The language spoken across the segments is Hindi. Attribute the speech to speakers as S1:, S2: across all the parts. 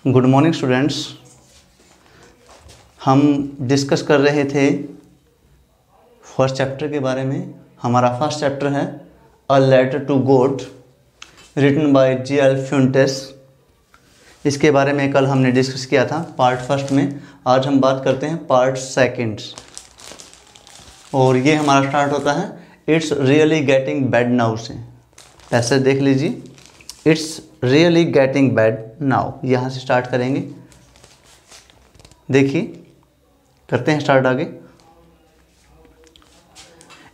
S1: Good morning students. हम डिस्कस कर रहे थे फर्स्ट चैप्टर के बारे में। हमारा फर्स्ट चैप्टर है a letter to God written by G.L. Fuentes. इसके बारे में कल हमने डिस्कस किया था पार्ट फर्स्ट में। आज हम बात करते हैं पार्ट सेकंड और ये हमारा स्टार्ट होता है it's really getting bad now से। ऐसे देख लीजिए, it's really getting bad now, यहाँ से स्टार्ट करेंगे। देखिए, करते हैं स्टार्ट आगे।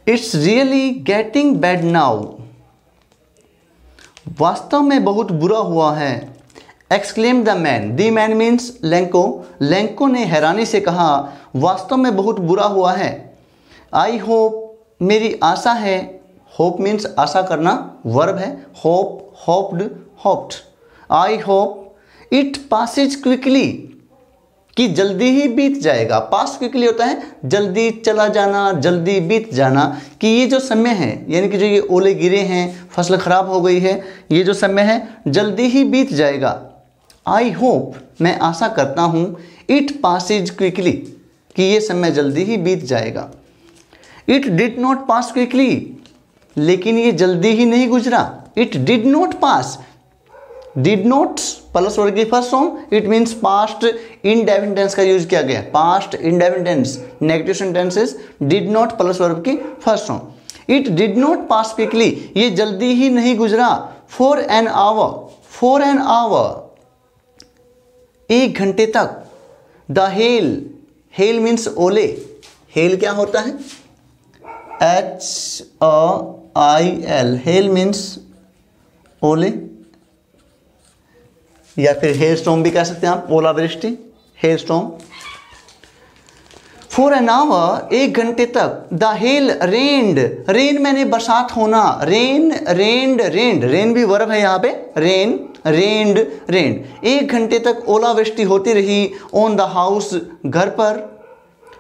S1: It's really getting bad now, वास्तव में बहुत बुरा हुआ है। Exclaim the man, the man means Lanco. Lanco ने हैरानी से कहा, वास्तव में बहुत बुरा हुआ है। आई होप, मेरी आशा है। होप मीन्स आशा करना, वर्ब है। Hope, hoped, hoped. I hope it Passage quickly, कि जल्दी ही बीत जाएगा। पास क्विकली होता है जल्दी चला जाना, जल्दी बीत जाना। कि ये जो समय है, यानी कि जो ये ओले गिरे हैं, फसल खराब हो गई है, ये जो समय है जल्दी ही बीत जाएगा। आई होप, मैं आशा करता हूँ। इट पासेज क्विकली, कि ये समय जल्दी ही बीत जाएगा। It did not pass quickly, लेकिन ये जल्दी ही नहीं गुजरा। It did not pass, did not plus verb की first form, it means past indefinite tense का यूज किया गया। Past indefinite tense, negative sentences, did not plus verb की first form. It did not pass quickly, ये जल्दी ही नहीं गुजरा। For an hour, for an hour, एक घंटे तक। द हेल, हेल मीन्स ओले। हेल क्या होता है? HAIL, हेल मीन्स ओले, या फिर हेल स्टॉर्म भी कह सकते हैं आप, ओलावृष्टि, hello storm. For an hour, एक घंटे तक। द हेल रेन्ड, रेन मैंने बरसात होना। रेन, रेन्ड, रेन्ड, रेन भी वर्ब है यहाँ पे। रेन, रेन्ड, रेन्ड। एक घंटे तक ओलावृष्टि होती रही। ऑन द हाउस, घर पर।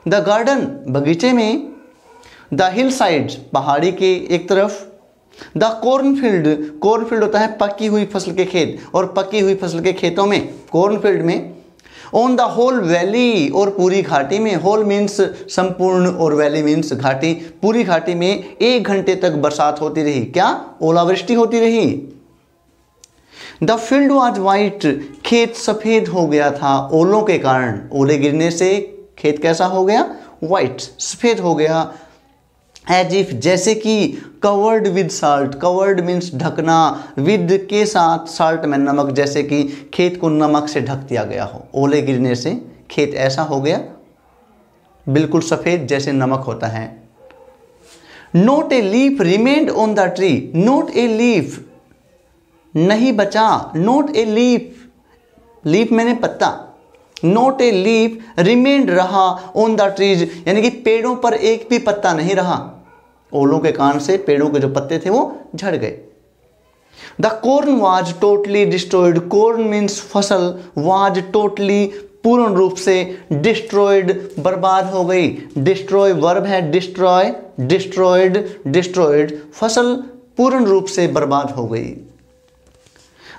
S1: द गार्डन, बगीचे में। द हिल साइड, पहाड़ी के एक तरफ। द कॉर्नफील्ड, कॉर्नफील्ड होता है पकी हुई फसल के खेत, और पकी हुई फसल के खेतों में, कॉर्नफील्ड में। ऑन द होल वैली, और पूरी घाटी में। होल मीन्स संपूर्ण और वैली मीन्स घाटी। पूरी घाटी में एक घंटे तक बरसात होती रही। क्या? ओलावृष्टि होती रही। द फील्ड वॉज वाइट, खेत सफेद हो गया था ओलों के कारण। ओले गिरने से खेत कैसा हो गया? वाइट, सफेद हो गया। एज इफ, जैसे कि। Covered with salt, covered means ढकना, विद के साथ, साल्ट में नमक, जैसे कि खेत को नमक से ढक दिया गया हो। ओले गिरने से खेत ऐसा हो गया, बिल्कुल सफेद जैसे नमक होता है। Note a leaf remained on the tree, note a leaf, नहीं बचा। नोट ए लीफ, लीफ मैंने पत्ता। नोट ए लीफ रिमेन्ड रहा ऑन द ट्रीज, यानी कि पेड़ों पर एक भी पत्ता नहीं रहा। ओलों के कारण से पेड़ों के जो पत्ते थे वो झड़ गए। The corn was totally destroyed, corn means फसल, वाज टोटली पूर्ण रूप से, डिस्ट्रॉयड बर्बाद हो गई। डिस्ट्रॉय वर्ब है, डिस्ट्रॉय, डिस्ट्रॉयड, डिस्ट्रॉयड, फसल पूर्ण रूप से बर्बाद हो गई।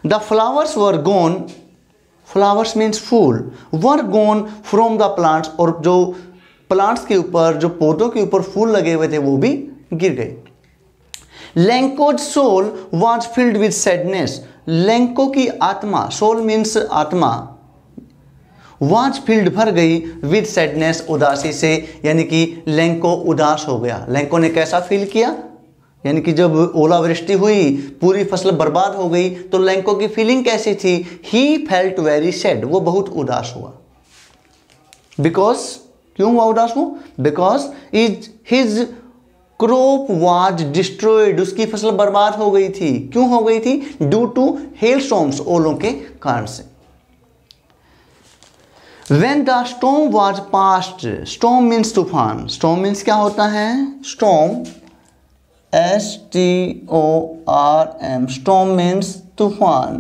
S1: The flowers were gone, flowers means फूल, were gone from the plants, और जो प्लांट्स के ऊपर, जो पौधों के ऊपर फूल लगे हुए थे वो भी गिर गए। Lencho's soul was filled with sadness, Lencho की आत्मा, सोल मीन्स आत्मा, वॉज फील्ड भर गई विद सैडनेस, उदासी से, यानी कि लेंको उदास हो गया। लेंको ने कैसा फील किया? यानी कि जब ओलावृष्टि हुई, पूरी फसल बर्बाद हो गई, तो लेंको की फीलिंग कैसी थी? ही फेल्ट वेरी सैड, वो बहुत उदास हुआ। बिकॉज, क्यों हुआ उदास वो? Because is his crop was destroyed, उसकी फसल बर्बाद हो गई थी। क्यों हो गई थी? ड्यू टू हेल स्टॉर्म्स, ओलों के कारण से। When the storm was past, storm means तूफान। storm means क्या होता है? storm, STORM, storm means तूफान।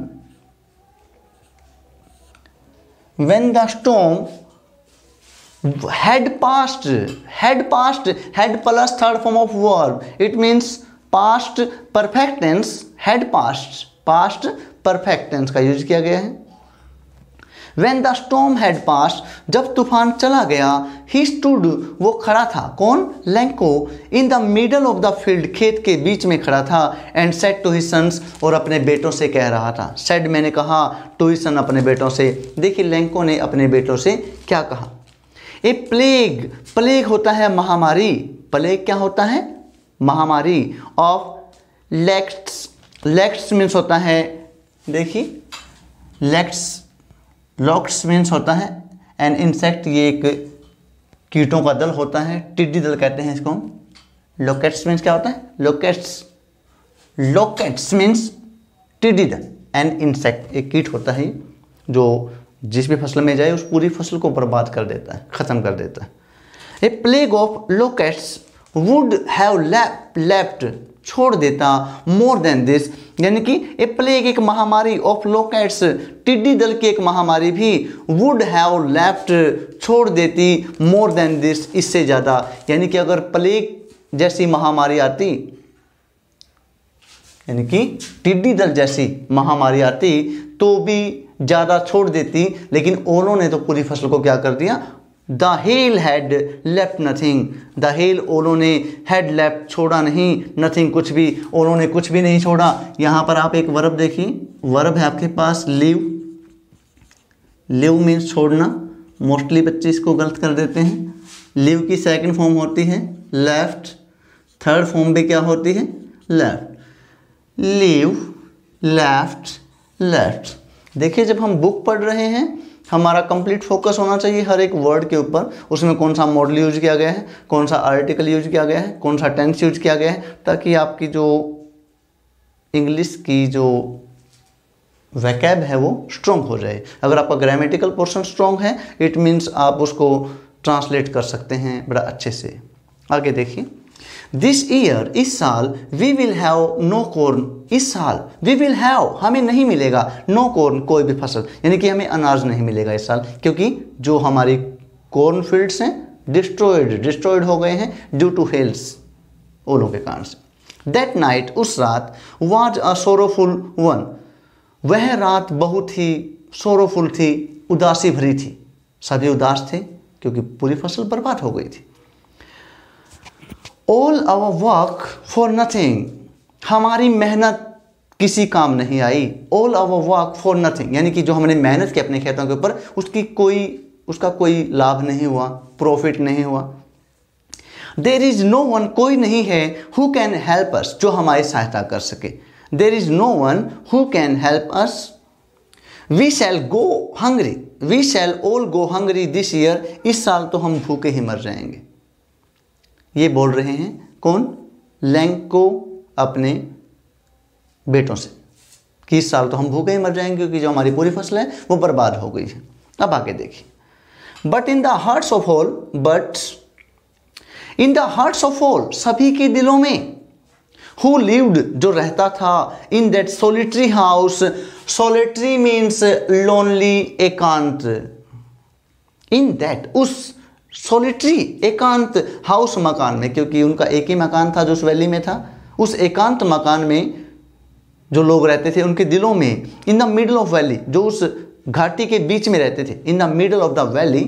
S1: When the storm had passed, had plus third form of verb, it means past perfect tense, had passed, past perfect tense का यूज किया गया है। When the storm had passed, जब तूफान चला गया, he stood, वो खड़ा था, कौन? Lanco, in the middle of the field, खेत के बीच में खड़ा था, and said to his sons, और अपने बेटों से कह रहा था, said मैंने कहा, to his son अपने बेटों से। देखिए लैंको ने अपने बेटों से क्या कहा? ए प्लेग, प्लेग होता है महामारी, प्लेग क्या होता है? महामारी। ऑफ लेक्ट्स, लेक्ट्स मीन्स होता है, देखिए लेक्ट्स, लॉक्ट्स मीन्स होता है एन इंसेक्ट, ये एक कीटों का दल होता है, टिड्डी दल कहते हैं इसको। लोकेट्स मीन्स क्या होता है? लोकेट्स, लोकेट्स मीन्स टिड्डी दल, एन इंसेक्ट एक कीट होता है जो जिस भी फसल में जाए उस पूरी फसल को बर्बाद कर देता है, ख़त्म कर देता है। A plague of locusts would have left, छोड़ देता, मोर देन दिस, यानी कि ए प्लेग एक महामारी ऑफ लोकेट्स, टिड्डी दल की एक महामारी भी, वुड हैव लेफ्ट, छोड़ देती, मोर देन दिस, इससे ज़्यादा। यानी कि अगर प्लेग जैसी महामारी आती, यानी कि टिड्डी दल जैसी महामारी आती तो भी ज़्यादा छोड़ देती, लेकिन ओलों ने तो पूरी फसल को क्या कर दिया? The hell had left nothing, the hell ओलों ने हैड लेफ्ट छोड़ा नहीं, नथिंग कुछ भी, ओलों ने कुछ भी नहीं छोड़ा। यहाँ पर आप एक वर्ब देखिए, वर्ब है आपके पास लीव, लीव मीन्स छोड़ना, मोस्टली बच्चे इसको गलत कर देते हैं। लीव की सेकंड फॉर्म होती है लेफ्ट, थर्ड फॉर्म भी क्या होती है? Left, leave, left, left. देखिए जब हम बुक पढ़ रहे हैं हमारा कंप्लीट फोकस होना चाहिए हर एक वर्ड के ऊपर, उसमें कौन सा मॉडल यूज किया गया है, कौन सा आर्टिकल यूज किया गया है, कौन सा टेंस यूज किया गया है, ताकि आपकी जो इंग्लिश की जो वैकेब है वो स्ट्रॉन्ग हो जाए। अगर आपका ग्रामेटिकल पोर्शन स्ट्रॉन्ग है इट मीन्स आप उसको ट्रांसलेट कर सकते हैं बड़ा अच्छे से। आगे देखिए, दिस ईयर, इस साल, we will have no corn, इस साल वी विल हैव, हमें नहीं मिलेगा, नो कॉर्न, कोई भी फसल, यानी कि हमें अनाज नहीं मिलेगा इस साल, क्योंकि जो हमारी कॉर्न फील्ड्स हैं डिस्ट्रॉयड हो गए हैं ड्यू टू हेल्स, ओलों के कारण से। दैट नाइट, उस रात, वाज अ सोरोफुल वन, वह रात बहुत ही सोरोफुल थी, उदासी भरी थी, सभी उदास थे क्योंकि पूरी फसल बर्बाद हो गई थी। All our work for nothing, हमारी मेहनत किसी काम नहीं आई। All our work for nothing, यानी कि जो हमने मेहनत की अपने खेतों के ऊपर उसका कोई लाभ नहीं हुआ, प्रॉफिट नहीं हुआ। देयर इज नो वन, कोई नहीं है, हु कैन हेल्प अस, जो हमारी सहायता कर सके। There is no one who can help us. We shall go hungry, we shall all go hungry this year, इस साल तो हम भूखे ही मर जाएंगे। ये बोल रहे हैं कौन? लैंको अपने बेटों से कि इस साल तो हम भूखे ही मर जाएंगे क्योंकि जो हमारी पूरी फसल है वो बर्बाद हो गई है। अब आगे देखिए, but in the hearts of all, but in the hearts of all, सभी के दिलों में, हु लिव्ड, जो रहता था, in that solitary house, solitary means lonely, एकांत, इन दैट, उस सोलिटरी एकांत हाउस, मकान में, क्योंकि उनका एक ही मकान था जो उस वैली में था, उस एकांत मकान में जो लोग रहते थे उनके दिलों में, in the middle of valley, जो उस घाटी के बीच में रहते थे, in the middle of the valley,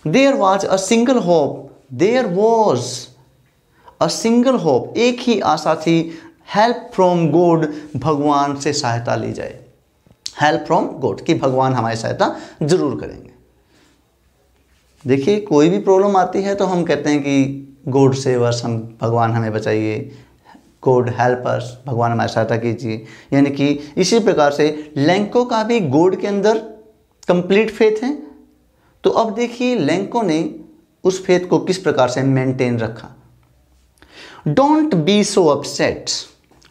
S1: there was a single hope, there was a single hope, एक ही आशा थी, हेल्प फ्रॉम गॉड, भगवान से सहायता ली जाए, हेल्प फ्रॉम गॉड, कि भगवान हमारी सहायता जरूर करेंगे। देखिए कोई भी प्रॉब्लम आती है तो हम कहते हैं कि गॉड सेव अस, हम, भगवान हमें बचाइए, गॉड हेल्प अस, भगवान हमारी सहायता कीजिए। यानी कि इसी प्रकार से लैंको का भी गॉड के अंदर कंप्लीट फेथ है। तो अब देखिए लैंको ने उस फेथ को किस प्रकार से मेंटेन रखा। Don't be so upset,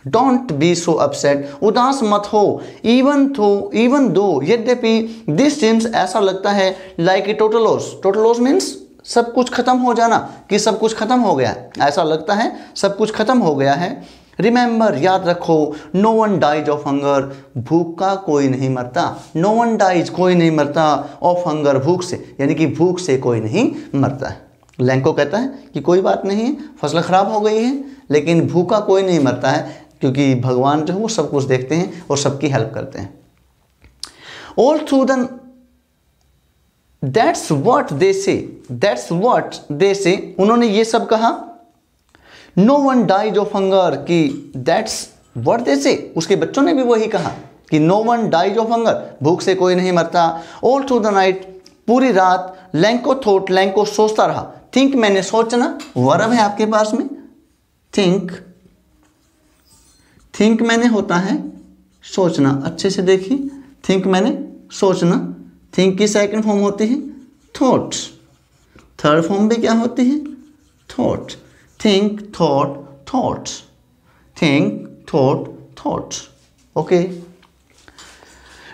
S1: don't be so upset, उदास मत हो, इवन दो, यद्यपि, दिस सीम्स, ऐसा लगता है, like a total loss, total loss means सब कुछ खत्म हो जाना, कि सब कुछ खत्म हो गया है, ऐसा लगता है सब कुछ खत्म हो गया है। रिमेंबर, याद रखो, no one dies of hunger, भूख का कोई नहीं मरता, नो वन डाइज, कोई नहीं मरता, ऑफ हंगर, भूख से, यानी कि भूख से कोई नहीं मरता है। लैंको कहता है कि कोई बात नहीं है, फसल खराब हो गई है लेकिन भूखा कोई नहीं मरता है, क्योंकि भगवान जो है वो सब कुछ देखते हैं और सबकी हेल्प करते हैं। All through the that's what they say, that's what they say, उन्होंने ये सब कहा। No one dies of hunger, कि दैट्स व्हाट दे से, उसके बच्चों ने भी वही कहा कि no one dies of hunger, भूख से कोई नहीं मरता। ऑल थ्रू द नाइट, पूरी रात। लैंको थॉट, लैंको सोचता रहा। थिंक मैंने सोचना, वर्ब है आपके पास में थिंक, थिंक मैंने होता है सोचना, अच्छे से देखिए, थिंक मैंने सोचना, थिंक की सेकंड फॉर्म होती है थॉट्स, थर्ड फॉर्म भी क्या होती है thought, think thought thoughts, think thought thoughts. Okay,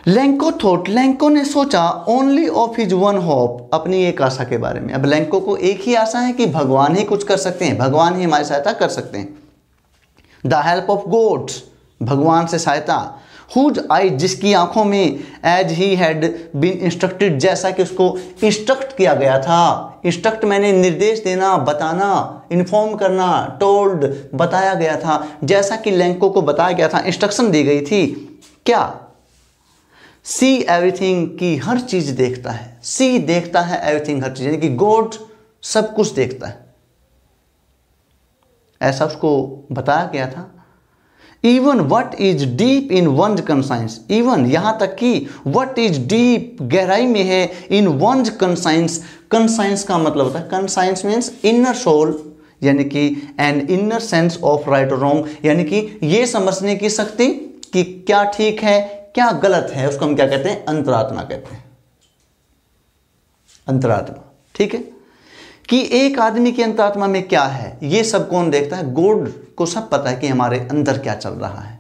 S1: Lanco thought, Lanco ने सोचा only of his one hope, अपनी एक आशा के बारे में। अब लैंको को एक ही आशा है कि भगवान ही कुछ कर सकते हैं, भगवान ही हमारी सहायता कर सकते हैं। द हेल्प ऑफ गॉड्स, भगवान से सहायता। हुज आई, जिसकी आंखों में, as he had been instructed, जैसा कि उसको इंस्ट्रक्ट किया गया था। इंस्ट्रक्ट मैंने निर्देश देना, बताना, इन्फॉर्म करना, टोल्ड बताया गया था, जैसा कि लैंको को बताया गया था, इंस्ट्रक्शन दी गई थी। क्या? सी एवरीथिंग, की हर चीज देखता है, सी देखता है एवरीथिंग, हर चीज, यानी कि गॉड सब कुछ देखता है, ऐसा उसको बताया गया था। Even what is deep in one's conscience, even यहां तक कि वट इज डीप, गहराई में है, इन वंस कंसाइंस, कंसाइंस का मतलब होता है, कंसाइंस मीन्स इनर सोल, यानी कि an inner sense of right और रॉन्ग, यानी कि ये समझने की शक्ति कि क्या ठीक है क्या गलत है, उसको हम क्या कहते हैं, अंतरात्मा कहते हैं, अंतरात्मा। ठीक है, कि एक आदमी की अंतरात्मा में क्या है, ये सब कौन देखता है, गॉड को सब पता है कि हमारे अंदर क्या चल रहा है।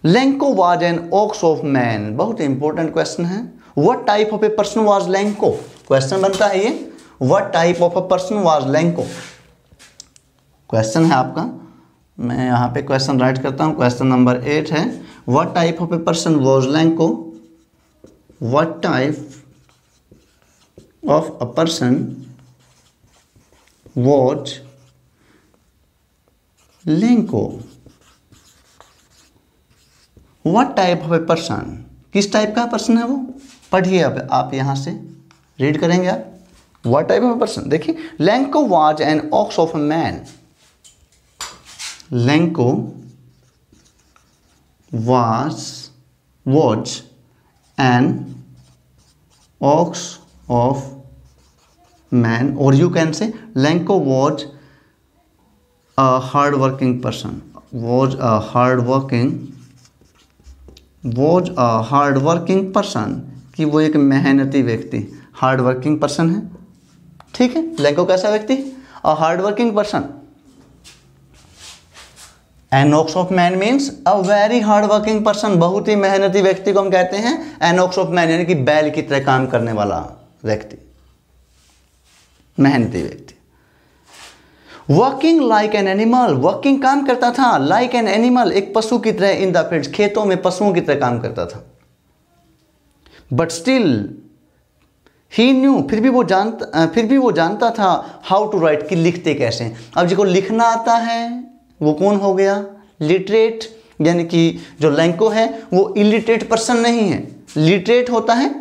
S1: Lanco was an ox of man, बहुत इंपॉर्टेंट क्वेश्चन है। What type of a person was Lanco, question बनता है ये, what type of a person was Lanco, question है आपका। मैं यहाँ पे क्वेश्चन राइट करता हूँ, क्वेश्चन नंबर 8 है, what type of a person was Lanco, what type of a person was Lenko, what type of a person, किस टाइप का पर्सन है वो, पढ़िए अब आप यहां से रीड करेंगे आप, what type of a person। देखिए, Lenko was an ox of a man, Lenko was an ox of man, or you can say Lenko was a hard-working person, was a hard-working person, कि वो एक मेहनती व्यक्ति, हार्ड-वर्किंग पर्सन है। ठीक है, लैंको कैसा व्यक्ति, a hardworking person. An ox of man means a very hardworking person, बहुत ही मेहनती व्यक्ति को हम कहते हैं एन ऑक्स ऑफ मैन, यानी कि बैल की तरह काम करने वाला व्यक्ति, मेहनती व्यक्ति। Working like an animal, working काम करता था, लाइक एन एनिमल, एक पशु की तरह, इन द फील्ड्स, खेतों में पशुओं की तरह काम करता था। बट स्टिल ही न्यू, फिर भी वो जानता था, हाउ टू राइट, कि लिखते कैसे। अब जिसको लिखना आता है वो कौन हो गया, लिटरेट, यानी कि जो लैंको है वो इलिटरेट पर्सन नहीं है। लिटरेट होता है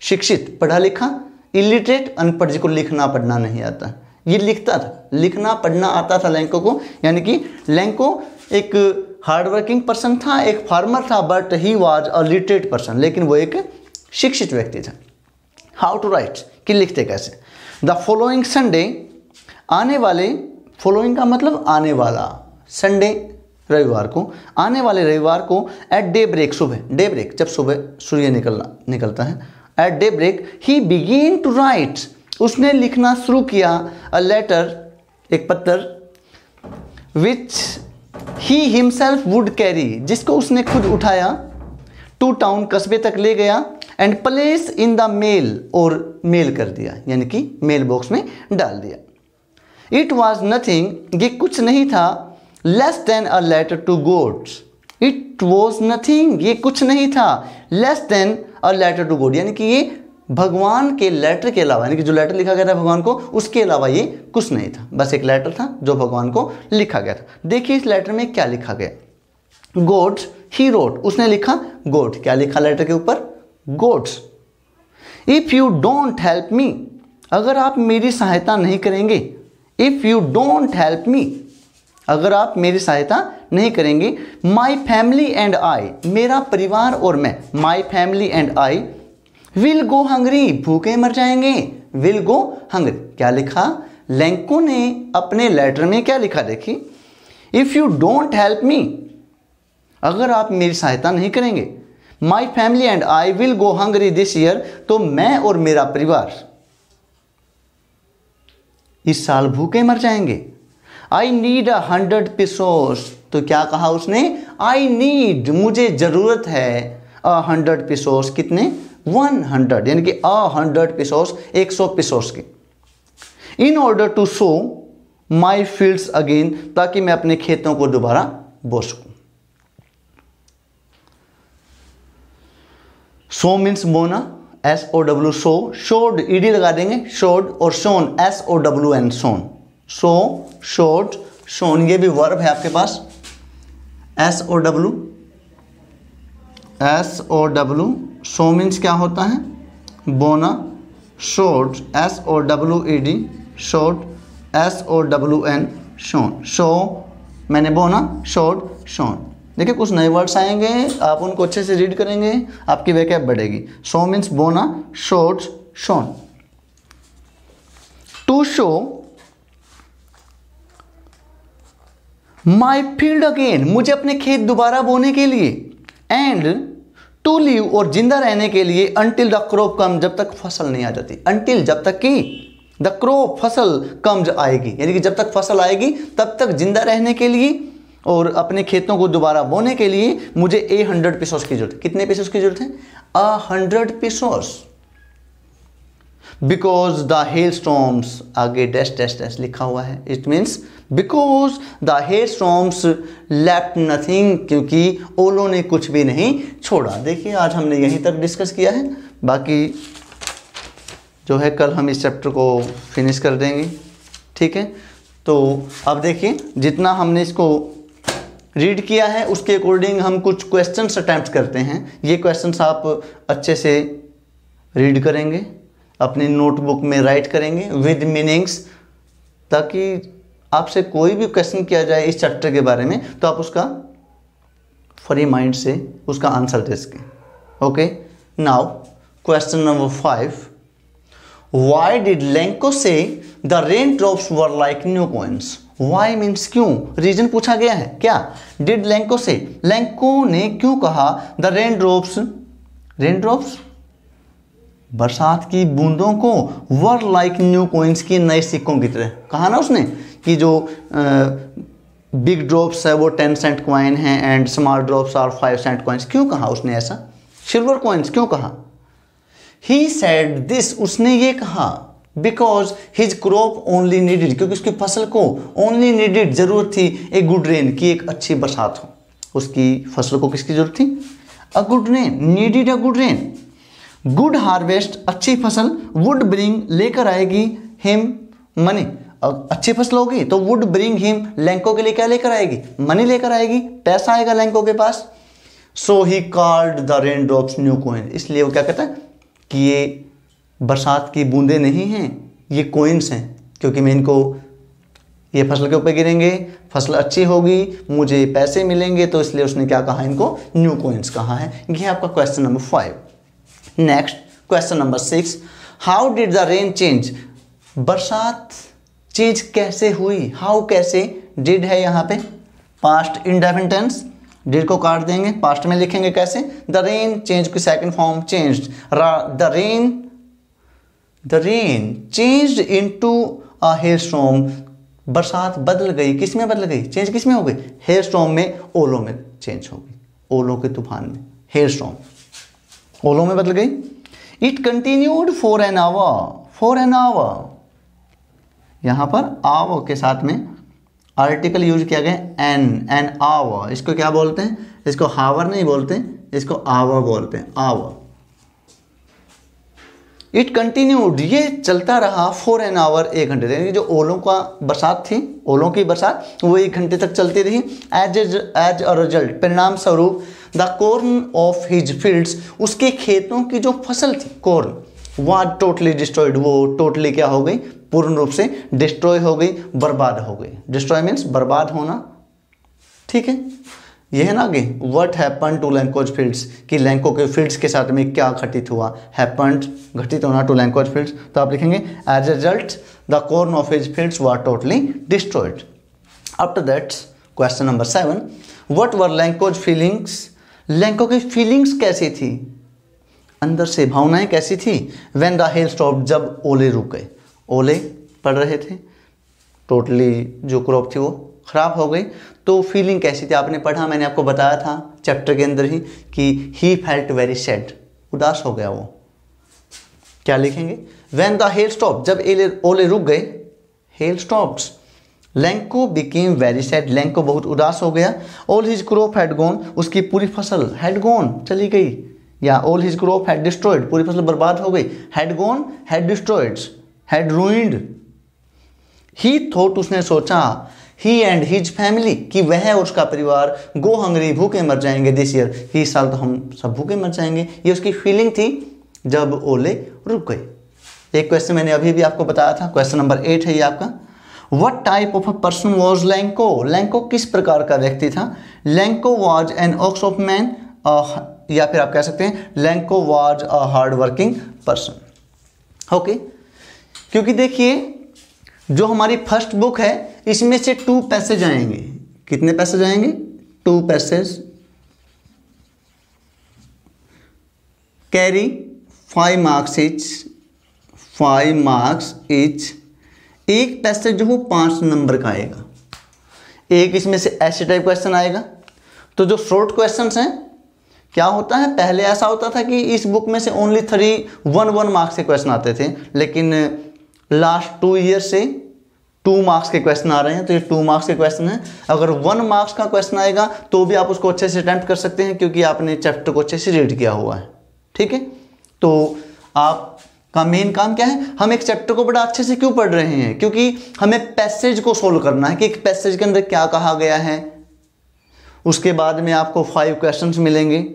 S1: शिक्षित, पढ़ा लिखा, इलिटरेट अनपढ़, जिसको लिखना पढ़ना नहीं आता। ये लिखता था, लिखना पढ़ना आता था लैंको को, यानी कि लैंको एक हार्डवर्किंग पर्सन था, एक फार्मर था, but he was a literate person, लेकिन वो एक शिक्षित व्यक्ति था। हाउ टू राइट, कि लिखते कैसे। द फॉलोइंग संडे, आने वाले, फॉलोइंग का मतलब आने वाला, संडे रविवार को, आने वाले रविवार को, एट डे ब्रेक, सुबह, डे ब्रेक जब सुबह सूर्य निकलता है, at daybreak he began to write, उसने लिखना शुरू किया, अ लेटर, एक पत्र, which he himself would carry, जिसको उसने खुद उठाया, टू टाउन, कस्बे तक ले गया, and place in the mail, और मेल कर दिया, यानी कि मेल बॉक्स में डाल दिया। इट वॉज नथिंग, ये कुछ नहीं था, less than a letter to God, it was nothing, ये कुछ नहीं था, less than a letter to God, यानी कि ये भगवान के लेटर के अलावा, यानी कि जो लेटर लिखा गया था भगवान को, उसके अलावा ये कुछ नहीं था, बस एक लेटर था जो भगवान को लिखा गया था। देखिए इस लेटर में क्या लिखा गया, गॉड ही रोट, उसने लिखा गॉड, क्या लिखा लेटर के ऊपर, God's, if you don't help me, अगर आप मेरी सहायता नहीं करेंगे, if you don't help me, अगर आप मेरी सहायता नहीं करेंगे, माई फैमिली एंड आई, मेरा परिवार और मैं, my family and I will go hungry, भूखे मर जाएंगे, विल गो हंग्री। क्या लिखा लेंको ने अपने लेटर में, क्या लिखा देखिए, if you don't help me, अगर आप मेरी सहायता नहीं करेंगे, my family and I will go hungry this year, तो मैं और मेरा परिवार इस साल भूखे मर जाएंगे। आई नीड 100 pesos, तो क्या कहा उसने, आई नीड, मुझे जरूरत है, 100 pesos, कितने, 100, यानी कि 100 pesos, 100 pesos की, in order to sow my fields again, ताकि मैं अपने खेतों को दोबारा बो सकूं। सो मीन्स बोना, SOW, सो, शोड ED लगा देंगे, शोड, और sown SOWN, sown, sow, sowed, sown, ये भी वर्ब है आपके पास, SOW, सो मीन्स क्या होता है, बोना, showed SOWED, showed SOWN, shown, show मैंने बोना, शोड, शोन। देखिए कुछ नए वर्ड्स आएंगे, आप उनको अच्छे से रीड करेंगे, आपकी वैकेब बढ़ेगी। सो मीन्स बोना, sowed, sown. To sow my field again, मुझे अपने खेत दोबारा बोने के लिए, एंड टू लिव, और जिंदा रहने के लिए, अंटिल द क्रॉप कम, जब तक फसल नहीं आ जाती, अंटिल, जब तक कि द क्रॉप, फसल, कम्स, आएगी, यानी कि जब तक फसल आएगी तब तक जिंदा रहने के लिए और अपने खेतों को दोबारा बोने के लिए मुझे 100 pesos की जरूरत है। कितने pesos की जरूरत है, 100 pesos, because the hell storms, आगे डैश डैश डैश लिखा हुआ है, it means because the hell storms left nothing, क्योंकि ओलों ने कुछ भी नहीं छोड़ा। देखिए आज हमने यहीं तक डिस्कस किया है, बाकी जो है कल हम इस चैप्टर को फिनिश कर देंगे, ठीक है। तो अब देखिए जितना हमने इसको रीड किया है उसके अकॉर्डिंग हम कुछ क्वेश्चंस अटेम्प्ट करते हैं। ये क्वेश्चंस आप अच्छे से रीड करेंगे, अपनी नोटबुक में राइट करेंगे विद मीनिंग्स, ताकि आपसे कोई भी क्वेश्चन किया जाए इस चैप्टर के बारे में तो आप उसका फ्री माइंड से उसका आंसर दे सकें। Okay, now question number 5, why did Lencho say the rain drops were like new coins. Why means क्यों, रीजन पूछा गया है। क्या डिड लेंको से, लेंको ने क्यों कहा the rain drops, rain drops बरसात की बूंदों को, वर लाइक न्यू कॉइन्स की, नए सिक्कों की तरह। कहा ना उसने कि जो बिग ड्रॉप्स है वो 10 cent कॉइन है and small drops are 5 cent coins. क्यों कहा उसने ऐसा, सिल्वर कॉइन्स क्यों कहा। ही सेड दिस, उसने ये कहा because his crop only needed, क्योंकि उसकी फसल को ओनली नीडेड, जरूरत थी ए गुड रेन की, एक अच्छी बरसात हो। उसकी फसल को किसकी जरूरत थी, a good rain, needed a good rain. Good harvest, अच्छी फसल, वुड ब्रिंग, लेकर आएगी, हिम मनी, अच्छी फसल होगी तो वुड ब्रिंग हिम, लेंको के लिए क्या लेकर आएगी, मनी लेकर आएगी, पैसा आएगा लेंको के पास। So he called the rain drops new coin, इसलिए वो क्या कहता है कि ये बरसात की बूंदें नहीं हैं, ये कॉइन्स हैं, क्योंकि मैं इनको, ये फसल के ऊपर गिरेंगे, फसल अच्छी होगी, मुझे पैसे मिलेंगे, तो इसलिए उसने क्या कहा, इनको न्यू कॉइन्स कहा है। ये आपका question number 5। Next question number 6, how did the rain change, बरसात चेंज कैसे हुई, हाउ कैसे, डिड है यहाँ पे पास्ट इंडेफिनिट टेंस, डिड को काट देंगे, पास्ट में लिखेंगे कैसे, द रेन चेंज की second form changed, the rain changed into a hailstorm, बरसात बदल गई, किस में बदल गई, चेंज किस में हो गई, हेलस्टॉर्म में, ओलों में चेंज हो गई, ओलों के तूफान में, हेलस्टॉर्म ओलों में बदल गई। It continued for an our, यहां पर आवर के साथ में आर्टिकल यूज किया गया, एन आवर, इसको क्या बोलते हैं, इसको हावर नहीं बोलते, इसको आवर बोलते हैं, आवर। इट कंटिन्यूड, ये चलता रहा, फॉर एन आवर, 1 घंटे तक, जो ओलों का बरसात थी, ओलों की बरसात वो 1 घंटे तक चलती रही। एज अ रिजल्ट, परिणाम स्वरूप, the corn of his fields, उसके खेतों की जो फसल थी, कॉर्न, वाज टोटली डिस्ट्रॉयड, वो टोटली क्या हो गई, पूर्ण रूप से डिस्ट्रॉय हो गई, बर्बाद हो गई। डिस्ट्रॉय मीन्स बर्बाद होना, ठीक है। यह है ना आगे, what happen to language fields, कि लैंको के फील्ड्स के साथ में क्या घटित हुआ, हैपन्ड घटित होना, टू लैंग्वेज फील्ड्स, तो आप लिखेंगे as a result the corn of his fields were totally destroyed. After that question number 7, what were Lencho's feelings, Lencho की फीलिंग्स कैसी थी, अंदर से भावनाएं कैसी थी, व्हेन द हेल स्टॉप्ड, जब ओले रुक गए, ओले पड़ रहे थे, टोटली जो क्रॉप थी वो खराब हो गई, तो फीलिंग कैसी थी, आपने पढ़ा, मैंने आपको बताया था चैप्टर के अंदर ही कि ही फेल्ट वेरी सैड, उदास हो गया वो। क्या लिखेंगे, व्हेन द हेल स्टॉप, जब ओले रुक गए, hello stops, Lanco became very sad, Lanco बहुत उदास हो गया, all his crop had gone, उसकी पूरी फसल हैड गॉन चली गई, या all his crop had destroyed, पूरी फसल बर्बाद हो गई, had gone had destroyed had ruined. He thought, उसने सोचा, ही एंड हिज फैमिली, कि वह और उसका परिवार गो हंगरी, भूखे मर जाएंगे दिस ईयर, कि इस साल तो हम सब भूखे मर जाएंगे, ये उसकी फीलिंग थी जब ओले रुक गए। एक क्वेश्चन मैंने अभी भी आपको बताया था, क्वेश्चन नंबर 8 है ये आपका, what type of a person was Lanco, Lanco किस प्रकार का व्यक्ति था, Lanco was an ox of man, या फिर आप कह सकते हैं Lanco was a hard working person. Okay, क्योंकि देखिए जो हमारी फर्स्ट बुक है इसमें से 2 पैसेज आएंगे, कितने पैसेज आएंगे, 2 passage, carry 5 marks each, 5 marks each, एक पैसेज जो हो 5 नंबर का आएगा, एक इसमें से ऐसे टाइप क्वेश्चन आएगा। तो जो शॉर्ट क्वेश्चंस हैं, क्या होता है, पहले ऐसा होता था कि इस बुक में से ओनली 1 मार्क्स के क्वेश्चन आते थे, लेकिन लास्ट 2 ईयर से 2 मार्क्स के क्वेश्चन आ रहे हैं, तो ये 2 मार्क्स के क्वेश्चन हैं। अगर 1 मार्क्स का क्वेश्चन आएगा तो भी आप उसको अच्छे से अटेम्प्ट कर सकते हैं, क्योंकि आपने चैप्टर को अच्छे से रीड किया हुआ है, ठीक है। तो आपका मेन काम क्या है, हम एक चैप्टर को बड़ा अच्छे से क्यों पढ़ रहे हैं, क्योंकि हमें पैसेज को सोल्व करना है कि एक पैसेज के अंदर क्या कहा गया है। उसके बाद में आपको 5 क्वेश्चंस मिलेंगे,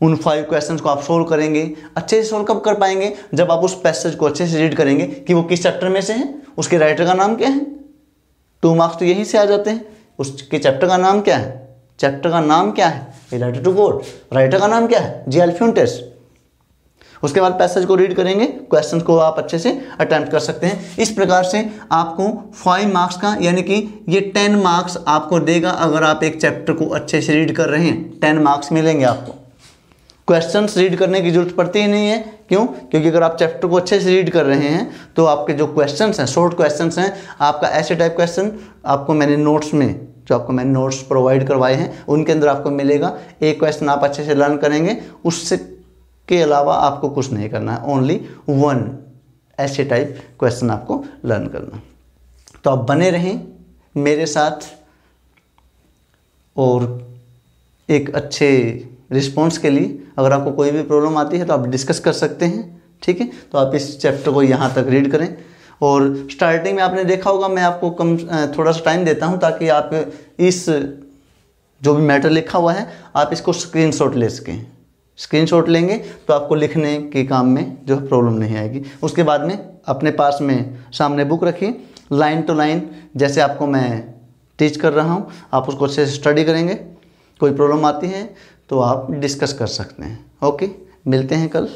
S1: उन 5 क्वेश्चंस को आप सोल्व करेंगे। अच्छे से सोल्व कब कर पाएंगे, जब आप उस पैसेज को अच्छे से रीड करेंगे कि वो किस चैप्टर में से है, उसके राइटर का नाम क्या है। 2 मार्क्स तो यहीं से आ जाते हैं, उसके चैप्टर का नाम क्या है, चैप्टर का नाम क्या है, a letter to God, writer का नाम क्या है, जी.एल. फ्यूंटेस। उसके बाद पैसेज को रीड करेंगे, क्वेश्चंस को आप अच्छे से अटेम्प्ट कर सकते हैं। इस प्रकार से आपको 5 मार्क्स का, यानी कि ये 10 मार्क्स आपको देगा अगर आप एक चैप्टर को अच्छे से रीड कर रहे हैं, 10 मार्क्स मिलेंगे आपको। क्वेश्चंस रीड करने की जरूरत पड़ती ही नहीं है, क्यों, क्योंकि अगर आप चैप्टर को अच्छे से रीड कर रहे हैं तो आपके जो क्वेश्चंस हैं, शॉर्ट क्वेश्चंस हैं, आपका ऐसे टाइप क्वेश्चन आपको मैंने नोट्स में, जो आपको मैंने नोट्स प्रोवाइड करवाए हैं उनके अंदर आपको मिलेगा। एक क्वेश्चन आप अच्छे से लर्न करेंगे, उससे के अलावा आपको कुछ नहीं करना है, ओनली 1 ऐसे टाइप क्वेश्चन आपको लर्न करना। तो आप बने रहें मेरे साथ, और एक अच्छे रिस्पॉन्स के लिए अगर आपको कोई भी प्रॉब्लम आती है तो आप डिस्कस कर सकते हैं, ठीक है। तो आप इस चैप्टर को यहाँ तक रीड करें, और स्टार्टिंग में आपने देखा होगा मैं आपको थोड़ा सा टाइम देता हूँ ताकि आप इस जो भी मैटर लिखा हुआ है आप इसको स्क्रीनशॉट ले सकें। स्क्रीनशॉट लेंगे तो आपको लिखने के काम में जो प्रॉब्लम नहीं आएगी। उसके बाद में अपने पास में सामने बुक रखिए, लाइन टू लाइन जैसे आपको मैं टीच कर रहा हूँ आप उसको अच्छे से स्टडी करेंगे। कोई प्रॉब्लम आती है तो आप डिस्कस कर सकते हैं। ओके, मिलते हैं कल।